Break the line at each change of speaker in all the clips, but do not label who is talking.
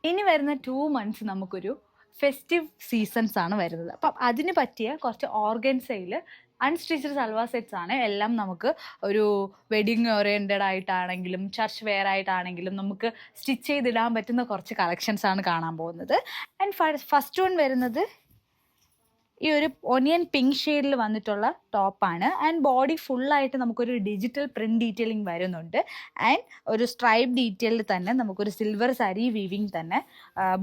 ഇനി വരുന്ന 2 months നമുക്കൊരു ഫെസ്റ്റീവ് സീസൺസ് ആണ് വരുന്നത്. അപ്പം അതിന് പറ്റിയ കുറച്ച് ഓർഗൻസയിൽ അൺസ്റ്റിച്ചഡ് സൽവാർ സെറ്റ്സ് ആണ്. എല്ലാം നമുക്ക് ഒരു വെഡിങ് ഓറിയൻറ്റഡ് ആയിട്ടാണെങ്കിലും ചർച്ച് വെയർ ആയിട്ടാണെങ്കിലും നമുക്ക് സ്റ്റിച്ച് ചെയ്തിടാൻ പറ്റുന്ന കുറച്ച് കളക്ഷൻസ് ആണ് കാണാൻ പോകുന്നത്. ആൻഡ് ഫസ്റ്റ് വൺ വരുന്നത് ഈ ഒരു ഒനിയൻ പിങ്ക് ഷെയ്ഡിൽ വന്നിട്ടുള്ള ടോപ്പാണ്. ആൻഡ് ബോഡി ഫുള്ളായിട്ട് നമുക്കൊരു ഡിജിറ്റൽ പ്രിന്റ് ഡീറ്റെയിലിംഗ് വരുന്നുണ്ട്. ആൻഡ് ഒരു സ്ട്രൈപ്പ് ഡീറ്റെയിലിൽ തന്നെ നമുക്കൊരു സിൽവർ സാരി വീവിങ് തന്നെ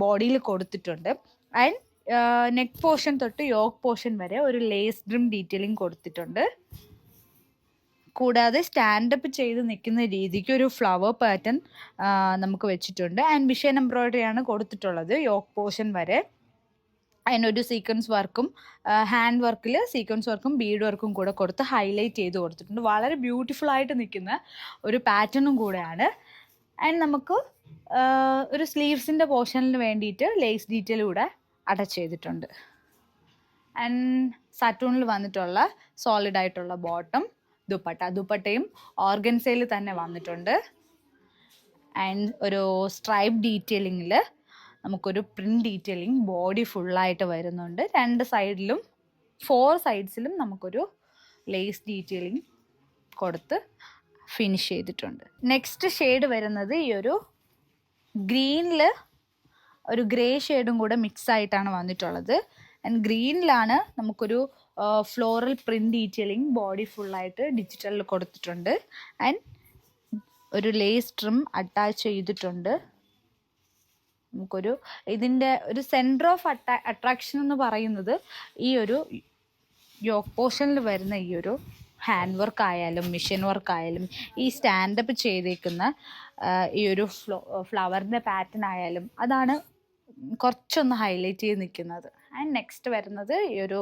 ബോഡിയിൽ കൊടുത്തിട്ടുണ്ട്. ആൻഡ് നെക്ക് പോർഷൻ തൊട്ട് യോക്ക് പോർഷൻ വരെ ഒരു ലേസ് ഡ്രിം ഡീറ്റെയിലിംഗ് കൊടുത്തിട്ടുണ്ട്. കൂടാതെ സ്റ്റാൻഡപ്പ് ചെയ്ത് നിൽക്കുന്ന രീതിക്ക് ഒരു ഫ്ലവർ പാറ്റേൺ നമുക്ക് വെച്ചിട്ടുണ്ട്. ആൻഡ് മിഷൻ എംബ്രോയിഡറി ആണ് കൊടുത്തിട്ടുള്ളത് യോക്ക് പോർഷൻ വരെ. അതിനൊരു സീക്വൻസ് വർക്കും ഹാൻഡ് വർക്കിൽ സീക്വൻസ് വർക്കും ബീഡ് വർക്കും കൂടെ കൊടുത്ത് ഹൈലൈറ്റ് ചെയ്ത് കൊടുത്തിട്ടുണ്ട്. വളരെ ബ്യൂട്ടിഫുൾ ആയിട്ട് നിൽക്കുന്ന ഒരു പാറ്റേണും കൂടെയാണ്. ആൻഡ് നമുക്ക് ഒരു സ്ലീവ്സിൻ്റെ പോർഷനിന് വേണ്ടിയിട്ട് ലേസ് ഡീറ്റെയിൽ കൂടെ അറ്റാച്ച് ചെയ്തിട്ടുണ്ട്. ആൻഡ് സാറ്റൂണിൽ വന്നിട്ടുള്ള സോളിഡ് ആയിട്ടുള്ള ബോട്ടം, ദുപ്പട്ടയും ഓർഗൻസയിൽ തന്നെ വന്നിട്ടുണ്ട്. ആൻഡ് ഒരു സ്ട്രൈപ്പ് ഡീറ്റെയിലിങ്ങിൽ നമുക്കൊരു പ്രിന്റ് ഡീറ്റെയിലിംഗ് ബോഡി ഫുള്ളായിട്ട് വരുന്നുണ്ട്. 2 സൈഡിലും 4 സൈഡ്സിലും നമുക്കൊരു ലേസ് ഡീറ്റെയിലിംഗ് കൊടുത്ത് ഫിനിഷ് ചെയ്തിട്ടുണ്ട്. നെക്സ്റ്റ് ഷെയ്ഡ് വരുന്നത് ഈ ഒരു ഗ്രീനിൽ ഒരു ഗ്രേ ഷെയ്ഡും കൂടെ മിക്സ് ആയിട്ടാണ് വന്നിട്ടുള്ളത്. ആൻഡ് ഗ്രീനിലാണ് നമുക്കൊരു ഫ്ലോറൽ പ്രിന്റ് ഡീറ്റെയിലിംഗ് ബോഡി ഫുള്ളായിട്ട് ഡിജിറ്റലിൽ കൊടുത്തിട്ടുണ്ട്. ആൻഡ് ഒരു ലേസ് ട്രിം അറ്റാച്ച് ചെയ്തിട്ടുണ്ട്. നമുക്കൊരു ഇതിൻ്റെ ഒരു സെൻറ്റർ ഓഫ് അട്രാക്ഷൻ എന്ന് പറയുന്നത് ഈ ഒരു യോക്ക് പോർഷനിൽ വരുന്ന ഈ ഒരു ഹാൻഡ് വർക്ക് ആയാലും മിഷൻ വർക്ക് ആയാലും ഈ സ്റ്റാൻഡപ്പ് ചെയ്തേക്കുന്ന ഈ ഒരു ഫ്ലവറിൻ്റെ പാറ്റേൺ ആയാലും അതാണ് കുറച്ചൊന്ന് ഹൈലൈറ്റ് ചെയ്ത് നിൽക്കുന്നത്. ആൻഡ് നെക്സ്റ്റ് വരുന്നത് ഈ ഒരു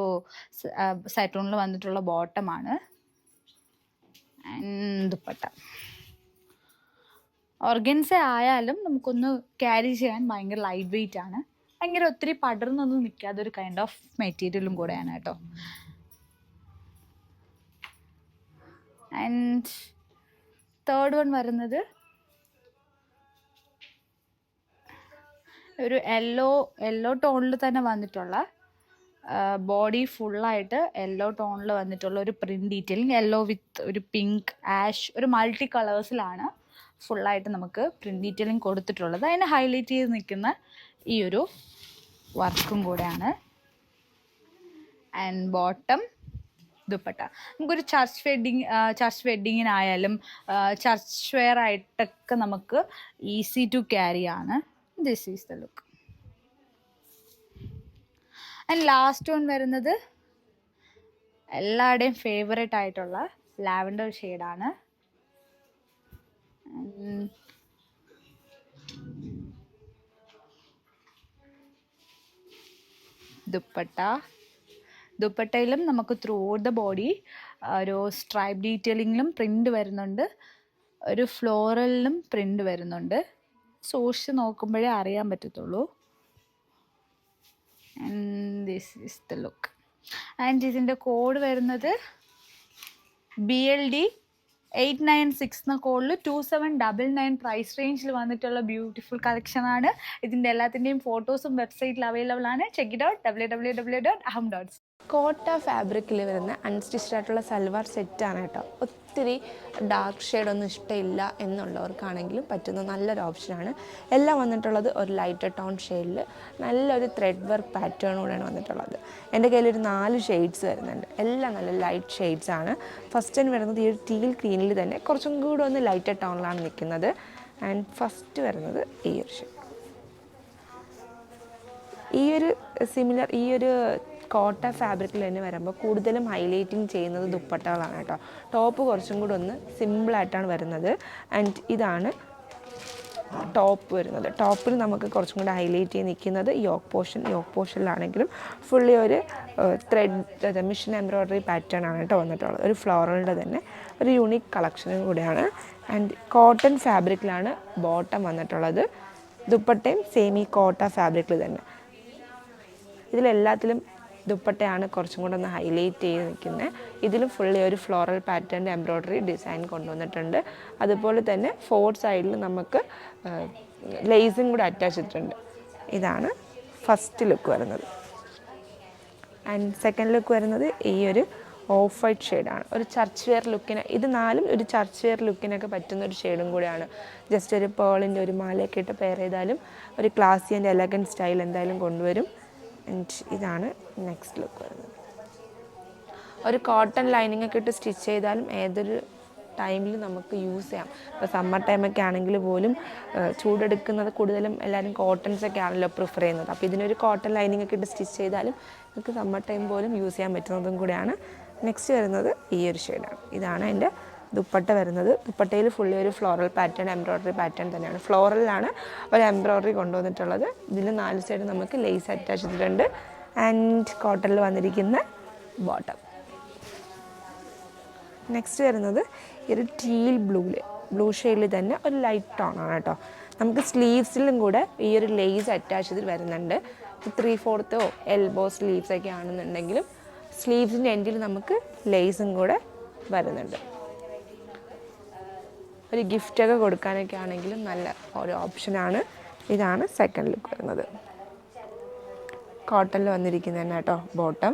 സാറ്റൂണിൽ വന്നിട്ടുള്ള ബോട്ടമാണ്. ആൻഡ് ദുപ്പട്ട ഓർഗൻസ ആയാലും നമുക്കൊന്ന് ക്യാരി ചെയ്യാൻ ഭയങ്കര ലൈറ്റ് വെയിറ്റ് ആണ്. ഭയങ്കര ഒത്തിരി പടർന്നൊന്നും നിൽക്കാതെ ഒരു കൈൻഡ് ഓഫ് മെറ്റീരിയലും കൂടെയാണ് കേട്ടോ. ആൻഡ് തേർഡ് വൺ വരുന്നത് ഒരു യെല്ലോ ടോണിൽ തന്നെ വന്നിട്ടുള്ള ബോഡി ഫുള്ളായിട്ട് യെല്ലോ ടോണിൽ വന്നിട്ടുള്ള ഒരു പ്രിന്റ് ഡീറ്റെയിലിംഗ്, യെല്ലോ വിത്ത് ഒരു പിങ്ക് ആഷ് ഒരു മൾട്ടി കളേഴ്സിലാണ് ഫുള്ളായിട്ട് നമുക്ക് പ്രിന്റ് ഡീറ്റെയിലിംഗ് കൊടുത്തിട്ടുള്ളത്. അതിനെ ഹൈലൈറ്റ് ചെയ്ത് നിൽക്കുന്ന ഈ ഒരു വർക്കും കൂടെയാണ്. ആൻഡ് ബോട്ടം ദുപ്പട്ട നമുക്കൊരു ചർച്ച് വെഡിങ്ങിനായാലും ചർച്ച് വെയർ ആയിട്ടൊക്കെ നമുക്ക് ഈസി ടു ക്യാരി ആണ്. This is the look. And last one വരുന്നത് എല്ലാവരുടെയും ഫേവറേറ്റ് ആയിട്ടുള്ള ലാവൻഡർ ഷെയ്ഡാണ്. ദുപ്പട്ടയിലും നമുക്ക് ത്രൂ ഔട്ട് ദ ബോഡി ഒരു സ്ട്രൈപ്പ് ഡീറ്റെയിലിങ്ങിലും പ്രിന്റ് വരുന്നുണ്ട്, ഒരു ഫ്ലോറലിലും പ്രിന്റ് വരുന്നുണ്ട്. സോഴ്സ് നോക്കുമ്പോഴേ അറിയാൻ പറ്റത്തുള്ളൂ. And this is the look. And ഇതിൻ്റെ കോഡ് വരുന്നത് BLD 896 എന്ന കോഡിൽ 2799 പ്രൈസ് റേഞ്ചിൽ വന്നിട്ടുള്ള ബ്യൂട്ടിഫുൾ കളക്ഷൻ ആണ്. ഇതിൻ്റെ എല്ലാത്തിൻ്റെയും ഫോട്ടോസും വെബ്സൈറ്റിൽ അവൈലബിൾ ആണ്. Check it out www.aham.com.
കോട്ട ഫാബ്രിക്കിൽ വരുന്ന അൺസ്റ്റിച്ച്ഡ് ആയിട്ടുള്ള സൽവാർ സെറ്റാണ് കേട്ടോ. ഒത്തിരി ഡാർക്ക് ഷെയ്ഡൊന്നും ഇഷ്ടമില്ല എന്നുള്ളവർക്കാണെങ്കിലും പറ്റുന്ന നല്ലൊരു ഓപ്ഷനാണ്. എല്ലാം വന്നിട്ടുള്ളത് ഒരു ലൈറ്റർ ടോൺ ഷെയ്ഡിൽ നല്ലൊരു ത്രെഡ് വർക്ക് പാറ്റേണോടെയാണ് വന്നിട്ടുള്ളത്. എൻ്റെ കയ്യിലൊരു 4 ഷെയ്ഡ്സ് വരുന്നുണ്ട്. എല്ലാം നല്ല ലൈറ്റ് ഷെയ്ഡ്സ് ആണ്. ഫസ്റ്റ് തന്നെ വരുന്നത് ഈ ഒരു ടീൽ ഗ്രീനിൽ തന്നെ കുറച്ചും കൂടെ ഒന്ന് ലൈറ്റർ ടോണിലാണ് നിൽക്കുന്നത്. ആൻഡ് ഫസ്റ്റ് വരുന്നത് ഈ ഒരു ഷെയ്ഡ്. ഈ ഒരു കോട്ട ഫാബ്രിക്കിൽ തന്നെ വരുമ്പോൾ കൂടുതലും ഹൈലൈറ്റിങ് ചെയ്യുന്നത് ദുപ്പട്ടകളാണ് കേട്ടോ. ടോപ്പ് കുറച്ചും കൂടെ ഒന്ന് സിമ്പിളായിട്ടാണ് വരുന്നത്. ആൻഡ് ഇതാണ് ടോപ്പ് വരുന്നത്. ടോപ്പിൽ നമുക്ക് കുറച്ചും കൂടെ ഹൈലൈറ്റ് ചെയ്ത് നിൽക്കുന്നത് യോക്ക് പോർഷനിലാണെങ്കിലും ഫുള്ളി ഒരു ത്രെഡ് മിഷൻ എംബ്രോയ്ഡറി പാറ്റേൺ ആണ് കേട്ടോ വന്നിട്ടുള്ളത്. ഒരു ഫ്ലോറലിൻ്റെ തന്നെ ഒരു യൂണിക് കളക്ഷനും കൂടെയാണ്. ആൻഡ് കോട്ടൺ ഫാബ്രിക്കിലാണ് ബോട്ടം വന്നിട്ടുള്ളത്. ദുപ്പട്ടയും സെമി കോട്ട ഫാബ്രിക്കിൽ തന്നെ. ഇതിലെല്ലാത്തിലും ദുപ്പട്ടയാണ് കുറച്ചും കൂടെ ഒന്ന് ഹൈലൈറ്റ് ചെയ്ത് നിൽക്കുന്നത്. ഇതിലും ഫുള്ളി ഒരു ഫ്ലോറൽ പാറ്റേണിൻ്റെ എംബ്രോയ്ഡറി ഡിസൈൻ കൊണ്ടുവന്നിട്ടുണ്ട്. അതുപോലെ തന്നെ 4 സൈഡിൽ നമുക്ക് ലേസും കൂടെ അറ്റാച്ച് ചെയ്തിട്ടുണ്ട്. ഇതാണ് ഫസ്റ്റ് ലുക്ക് വരുന്നത്. ആൻഡ് സെക്കൻഡ് ലുക്ക് വരുന്നത് ഈ ഒരു ഓഫ് വൈറ്റ് ഷെയ്ഡാണ്. ഒരു ചർച്ച് വെയർ ലുക്കിന്, ഇത് നാലും ഒരു ചർച്ച് വെയർ ലുക്കിനൊക്കെ പറ്റുന്ന ഒരു ഷെയ്ഡും കൂടെയാണ്. ജസ്റ്റ് ഒരു പേളിൻ്റെ ഒരു മാലയൊക്കെ ഇട്ട് പെയർ ചെയ്താലും ഒരു ക്ലാസി ആൻഡ് എലഗൻറ്റ് സ്റ്റൈൽ എന്തായാലും കൊണ്ടുവരും. ആൻഡ് ഇതാണ് നെക്സ്റ്റ് ലുക്ക് വരുന്നത്. ഒരു കോട്ടൺ ലൈനിങ് ഒക്കെ ഇട്ട് സ്റ്റിച്ച് ചെയ്താലും ഏതൊരു ടൈമിൽ നമുക്ക് യൂസ് ചെയ്യാം. ഇപ്പോൾ സമ്മർ ടൈമൊക്കെ ആണെങ്കിൽ പോലും ചൂടെടുക്കുന്നത് കൂടുതലും എല്ലാവരും കോട്ടൺസ് ഒക്കെ ആണല്ലോ പ്രിഫർ ചെയ്യുന്നത്. അപ്പോൾ ഇതിനൊരു കോട്ടൺ ലൈനിങ് ഒക്കെ ഇട്ട് സ്റ്റിച്ച് ചെയ്താലും നമുക്ക് സമ്മർ ടൈം പോലും യൂസ് ചെയ്യാൻ പറ്റുന്നതും കൂടെയാണ്. നെക്സ്റ്റ് വരുന്നത് ഈ ഒരു ഷെയ്ഡാണ്. ഇതാണ് അതിൻ്റെ ദുപ്പട്ട വരുന്നത്. ദുപ്പട്ടയിൽ ഫുള്ളി ഒരു ഫ്ലോറൽ പാറ്റേൺ, എംബ്രോയ്ഡറി പാറ്റേൺ തന്നെയാണ്. ഫ്ലോറലിലാണ് ഒരു എംബ്രോയ്ഡറി കൊണ്ടുവന്നിട്ടുള്ളത്. ഇതിൽ 4 സൈഡ് നമുക്ക് ലേസ് അറ്റാച്ച് ചെയ്തിട്ടുണ്ട്. ആൻഡ് കോട്ടണിൽ വന്നിരിക്കുന്ന ബോട്ടം. നെക്സ്റ്റ് വരുന്നത് ഈ ഒരു ടീൽ ബ്ലൂ ഷെയ്ഡിൽ തന്നെ ഒരു ലൈറ്റ് ടോണാണ് കേട്ടോ. നമുക്ക് സ്ലീവ്സിലും കൂടെ ഈ ഒരു ലേസ് അറ്റാച്ച് ചെയ്ത് വരുന്നുണ്ട്. 3/4 എൽബോ സ്ലീവ്സ് ഒക്കെ ആണെന്നുണ്ടെങ്കിലും സ്ലീവ്സിൻ്റെ എൻഡിൽ നമുക്ക് ലേസും കൂടെ വരുന്നുണ്ട്. ഒരു ഗിഫ്റ്റൊക്കെ കൊടുക്കാനൊക്കെ ആണെങ്കിലും നല്ല ഒരു ഓപ്ഷനാണ്. ഇതാണ് സെക്കൻഡ് ലുക്ക് വരുന്നത്. കോട്ടണിൽ വന്നിരിക്കുന്നത് തന്നെ കേട്ടോ ബോട്ടം.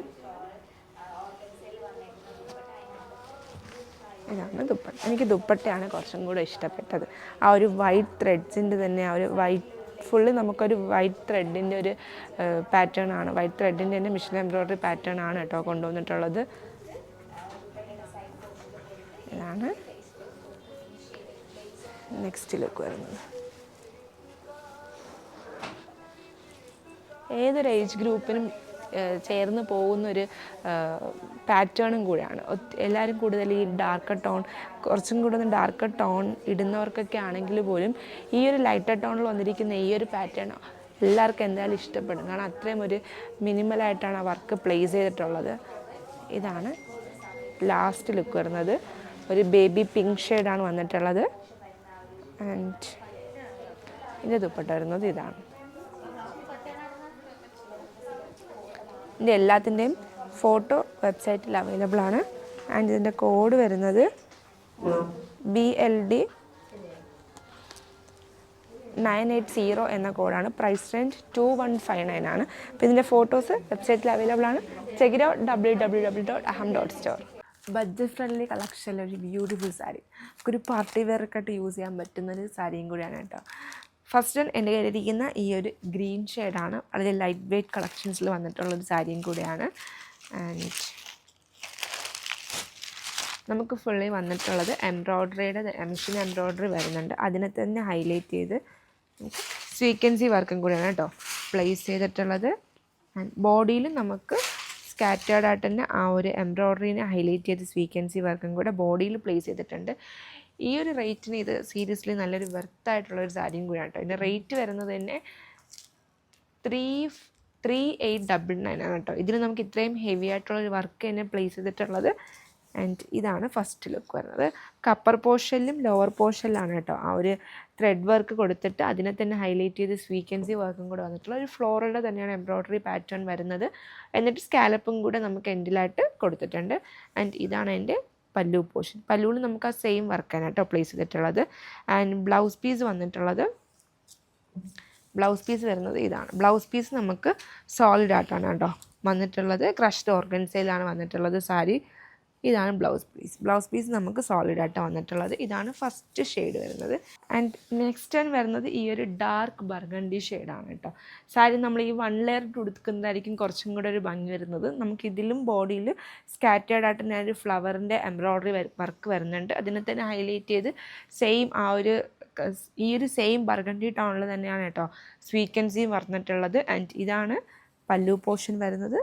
ഇതാണ് ദുപ്പട്ട. എനിക്ക് ദുപ്പട്ടയാണ് കുറച്ചും കൂടെ ഇഷ്ടപ്പെട്ടത്. ആ ഒരു വൈറ്റ് ത്രെഡ്സിൻ്റെ തന്നെ ആ ഒരു വൈറ്റ് ഫുള്ള് നമുക്കൊരു വൈറ്റ് ത്രെഡിൻ്റെ ഒരു പാറ്റേൺ ആണ്. വൈറ്റ് ത്രെഡിൻ്റെ തന്നെ മിഷൻ എംബ്രോയ്ഡറി പാറ്റേൺ ആണ് കേട്ടോ കൊണ്ടുവന്നിട്ടുള്ളത്. ഇതാണ് നെക്സ്റ്റ് ലുക്ക് വരുന്നത്. ഏതൊരു ഏജ് ഗ്രൂപ്പിനും ചേർന്ന് പോകുന്നൊരു പാറ്റേണും കൂടെയാണ്. എല്ലാവരും കൂടുതൽ ഈ ഡാർക്കർ ടോൺ, കുറച്ചും കൂടെ ഒന്ന് ഡാർക്കർ ടോൺ ഇടുന്നവർക്കൊക്കെ ആണെങ്കിൽ പോലും ഈ ഒരു ലൈറ്റർ ടോണിൽ വന്നിരിക്കുന്ന ഈ ഒരു പാറ്റേൺ എല്ലാവർക്കും എന്തായാലും ഇഷ്ടപ്പെടും. കാരണം അത്രയും ഒരു മിനിമലായിട്ടാണ് ആ വർക്ക് പ്ലേസ് ചെയ്തിട്ടുള്ളത്. ഇതാണ് ലാസ്റ്റ് ലുക്ക് വരുന്നത്. ഒരു ബേബി പിങ്ക് ഷെയ്ഡാണ് വന്നിട്ടുള്ളത്. ആൻഡ് ഇതിൻ്റെ ദുപ്പട്ട വരുന്നത് ഇതാണ്. ഇതിൻ്റെ എല്ലാത്തിൻ്റെയും ഫോട്ടോ വെബ്സൈറ്റിൽ അവൈലബിൾ ആണ്. ആൻഡ് ഇതിൻ്റെ കോഡ് വരുന്നത് BLD 980 എന്ന കോഡാണ്. പ്രൈസ് റേഞ്ച് 2159 ആണ്. അപ്പോൾ ഇതിൻ്റെ ഫോട്ടോസ് വെബ്സൈറ്റിൽ അവൈലബിൾ ആണ്. Check it out www.aham.store. Budget friendly കളക്ഷനിൽ ഒരു ബ്യൂട്ടിഫുൾ സാരി, ഒരു പാർട്ടി വെയറൊക്കെ ആയിട്ട് യൂസ് ചെയ്യാൻ പറ്റുന്നൊരു സാരിയും കൂടിയാണ് കേട്ടോ. ഫസ്റ്റ് എൻ്റെ കയ്യിലിരിക്കുന്ന ഈ ഒരു ഗ്രീൻ ഷെയ്ഡാണ്. വളരെ ലൈറ്റ് വെയ്റ്റ് കളക്ഷൻസിൽ വന്നിട്ടുള്ളൊരു സാരിയും കൂടിയാണ്. ആൻഡ് നമുക്ക് ഫുള്ളി വന്നിട്ടുള്ളത് എംബ്രോയ്ഡറിയുടെ മെഷീൻ എംബ്രോയ്ഡറി വരുന്നുണ്ട്. അതിനെ തന്നെ ഹൈലൈറ്റ് ചെയ്ത് സ്വീക്വൻസി വർക്കും കൂടിയാണ് കേട്ടോ പ്ലേസ് ചെയ്തിട്ടുള്ളത്. ആൻഡ് ബോഡിയിൽ നമുക്ക് സ്കാറ്റേർഡ് ആയിട്ട് തന്നെ ആ ഒരു എംബ്രോയ്ഡറിനെ ഹൈലൈറ്റ് ചെയ്ത് സ്വീക്വൻസി വർക്കും കൂടെ ബോഡിയിൽ പ്ലേസ് ചെയ്തിട്ടുണ്ട്. ഈ ഒരു റേറ്റിന് ഇത് സീരിയസ്ലി നല്ലൊരു വെർത്തായിട്ടുള്ളൊരു സാരിയും കൂടിയാണ് കേട്ടോ. ഇതിൻ്റെ റേറ്റ് വരുന്നത് തന്നെ 3899 ആണ് കേട്ടോ. ഇതിൽ നമുക്ക് ഇത്രയും ഹെവി ആയിട്ടുള്ളൊരു വർക്ക് തന്നെ പ്ലേസ് ചെയ്തിട്ടുള്ളത്. ആൻഡ് ഇതാണ് ഫസ്റ്റ് ലുക്ക് വരുന്നത്. അപ്പർ പോർഷനിലും ലോവർ പോർഷനിലാണ് കേട്ടോ ആ ഒരു ത്രെഡ് വർക്ക് കൊടുത്തിട്ട് അതിനെ തന്നെ ഹൈലൈറ്റ് ചെയ്ത് സ്വീക്വൻസി വർക്കും കൂടെ വന്നിട്ടുള്ള ഒരു ഫ്ലോറയുടെ തന്നെയാണ് എംബ്രോയ്ഡറി പാറ്റേൺ വരുന്നത്. എന്നിട്ട് സ്കാലപ്പും കൂടെ നമുക്ക് എൻഡിലായിട്ട് കൊടുത്തിട്ടുണ്ട്. ആൻഡ് ഇതാണ് എൻ്റെ പല്ലു പോർഷൻ. പല്ലുവിൽ നമുക്ക് ആ സെയിം വർക്കാണ് കേട്ടോ പ്ലേസ് ചെയ്തിട്ടുള്ളത്. ആൻഡ് ബ്ലൗസ് പീസ് വന്നിട്ടുള്ളത്, ബ്ലൗസ് പീസ് വരുന്നത് ഇതാണ്. ബ്ലൗസ് പീസ് നമുക്ക് സോളിഡ് ആയിട്ടാണ് കേട്ടോ വന്നിട്ടുള്ളത്. ക്രഷ്ഡ് ഓർഗൻസയിലാണ് വന്നിട്ടുള്ളത് സാരി. ഇതാണ് ബ്ലൗസ് പീസ് നമുക്ക് സോളിഡ് ആയിട്ട് വന്നിട്ടുള്ളത്. ഇതാണ് ഫസ്റ്റ് ഷെയ്ഡ് വരുന്നത്. ആൻഡ് നെക്സ്റ്റ് വരുന്നത് ഈ ഒരു ഡാർക്ക് ബർഗണ്ടി ഷെയ്ഡാണ് കേട്ടോ. സാരി നമ്മൾ ഈ 1 ലെയർ കൊടുക്കുന്നതായിരിക്കും കുറച്ചും കൂടെ ഒരു ഭംഗി വരുന്നത്. നമുക്കിതിലും ബോഡിയിൽ സ്കാറ്റേർഡ് ആയിട്ട് തന്നെ ഒരു ഫ്ലവറിൻ്റെ എംബ്രോയ്ഡറി വർക്ക് വരുന്നുണ്ട്. അതിനെ തന്നെ ഹൈലൈറ്റ് ചെയ്ത് സെയിം ആ ഒരു ഈ ഒരു സെയിം ബർഗണ്ടി ടോണിൽ തന്നെയാണ് കേട്ടോ സ്വീക്വൻസിയും വന്നിട്ടുള്ളത്. ആൻഡ് ഇതാണ് പല്ലു പോർഷൻ വരുന്നത്.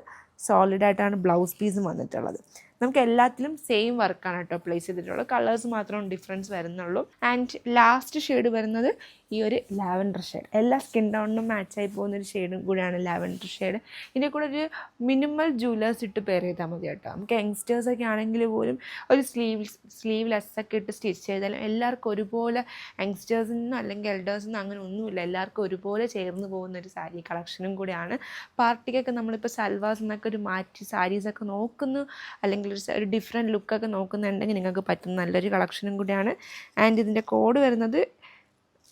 സോളിഡായിട്ടാണ് ബ്ലൗസ് പീസും വന്നിട്ടുള്ളത്. നമുക്ക് എല്ലാത്തിലും സെയിം വർക്കാണ് കേട്ടോ പ്ലേസ് ചെയ്തിട്ടുള്ളത്. കളേഴ്സ് മാത്രം ഡിഫറൻസ് വരുന്നുള്ളൂ. ആൻഡ് ലാസ്റ്റ് ഷെയ്ഡ് വരുന്നത് ഈ ഒരു ലാവൻഡർ ഷെയ്ഡ്. എല്ലാ സ്കിൻ ടോണിനും മാച്ചായി പോകുന്നൊരു ഷെയ്ഡും കൂടിയാണ് ലാവൻഡർ ഷെയ്ഡ്. ഇതിൻ്റെ കൂടെ ഒരു മിനിമൽ ജൂലേഴ്സ് ഇട്ട് പെയർ ചെയ്താൽ മതി കേട്ടോ. നമുക്ക് യങ്സ്റ്റേഴ്സൊക്കെ ആണെങ്കിൽ പോലും ഒരു സ്ലീവ്ലെസ്സൊക്കെ ഇട്ട് സ്റ്റിച്ച് ചെയ്താലും എല്ലാവർക്കും ഒരുപോലെ, യങ്സ്റ്റേഴ്സിനും അല്ലെങ്കിൽ എൽഡേഴ്സിനും അങ്ങനെ ഒന്നുമില്ല, എല്ലാവർക്കും ഒരുപോലെ ചേർന്ന് പോകുന്നൊരു സാരി കളക്ഷനും കൂടിയാണ്. പാർട്ടിക്കൊക്കെ നമ്മളിപ്പോൾ സൽവാസ് എന്നൊക്കെ ഒരു മാറ്റി സാരീസൊക്കെ നോക്കുന്നു, അല്ലെങ്കിൽ ഒരു ഡിഫറെൻറ്റ് ലുക്കൊക്കെ നോക്കുന്നുണ്ടെങ്കിൽ നിങ്ങൾക്ക് പറ്റുന്ന നല്ലൊരു കളക്ഷനും കൂടിയാണ്. ആൻഡ് ഇതിൻ്റെ കോഡ് വരുന്നത്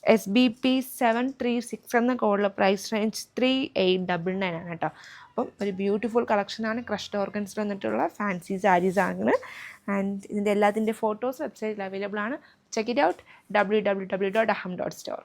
SBP 736 എന്ന കോഡിൽ പ്രൈസ് റേഞ്ച് 3899 ആണ് കേട്ടോ. അപ്പം ഒരു ബ്യൂട്ടിഫുൾ കളക്ഷനാണ് ക്രഷ്ഡ് ഓർഗൻസിൽ വന്നിട്ടുള്ള ഫാൻസി സാരീസ് ആണ്. ആൻഡ് ഇതിൻ്റെ എല്ലാത്തിൻ്റെ ഫോട്ടോസ് വെബ്സൈറ്റിൽ അവൈലബിൾ ആണ്. Check it out www.aham.store.